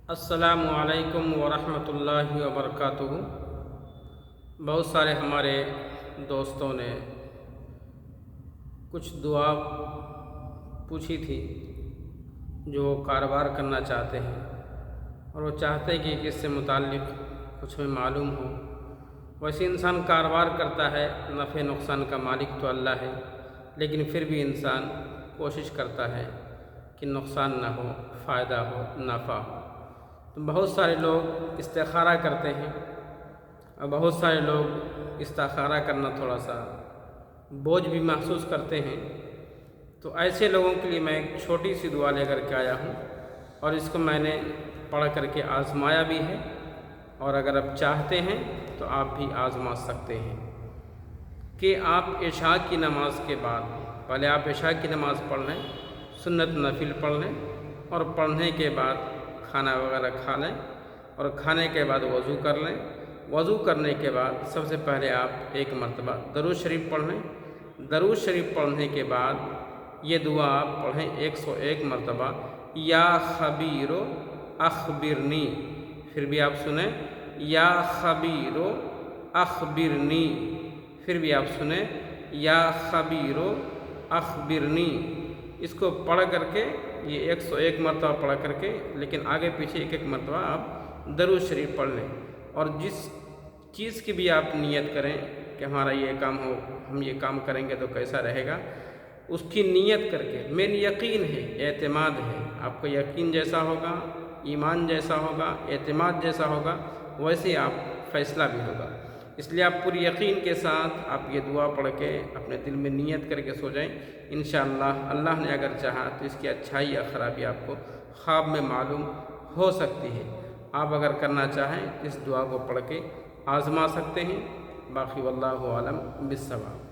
السلام علیکم ورحمۃ اللہ وبرکاتہ۔ بہت سارے ہمارے دوستوں نے کچھ دعا پوچھی تھی جو کاروبار کرنا چاہتے ہیں اور وہ چاہتے ہیں کہ اس سے متعلق کچھ ہمیں معلوم ہو۔ ویسے انسان کاروبار کرتا ہے، نفع نقصان کا مالک تو اللہ ہے، لیکن پھر بھی انسان کوشش کرتا ہے کہ نقصان نہ ہو، فائدہ ہو، نفع ہو۔ تو بہت سارے لوگ استخارہ کرتے ہیں اور بہت سارے لوگ استخارہ کرنا تھوڑا سا بوجھ بھی محسوس کرتے ہیں۔ تو ایسے لوگوں کے لیے میں ایک چھوٹی سی دعا لے کر کے آیا ہوں اور اس کو میں نے پڑھ کر کے آزمایا بھی ہے، اور اگر آپ چاہتے ہیں تو آپ بھی آزما سکتے ہیں کہ آپ عشاء کی نماز کے بعد پہلے آپ عشاء کی نماز پڑھ لیں، سنت نفل پڑھ لیں، اور پڑھنے کے بعد کھانا وغیرہ کھا لیں، اور کھانے کے بعد وضو کر لیں۔ وضو کرنے کے بعد سب سے پہلے آپ ایک مرتبہ درود شریف پڑھ لیں۔ درود شریف پڑھنے کے بعد یہ دعا آپ پڑھیں 101 مرتبہ، یا خبیر اخبرنی۔ پھر بھی آپ سنیں، یا خبیر اخبرنی۔ پھر بھی آپ سنیں، یا خبیر اخبرنی۔ اس کو پڑھ کر کے یہ 101 مرتبہ پڑھ کر کے، لیکن آگے پیچھے ایک مرتبہ آپ درود شریف پڑھ لیں، اور جس چیز کی بھی آپ نیت کریں کہ ہمارا یہ کام ہو، ہم یہ کام کریں گے تو کیسا رہے گا، اس کی نیت کر کے مین یقین ہے، اعتماد ہے، آپ کو یقین جیسا ہوگا، ایمان جیسا ہوگا، اعتماد جیسا ہوگا، ویسے آپ فیصلہ بھی ہوگا۔ اس لیے آپ پوری یقین کے ساتھ آپ یہ دعا پڑھ کے اپنے دل میں نیت کر کے سو جائیں۔ انشاءاللہ اللہ نے اگر چاہا تو اس کی اچھائی یا خرابی آپ کو خواب میں معلوم ہو سکتی ہے۔ آپ اگر کرنا چاہیں اس دعا کو پڑھ کے آزما سکتے ہیں۔ باقی واللہ عالم بالصواب۔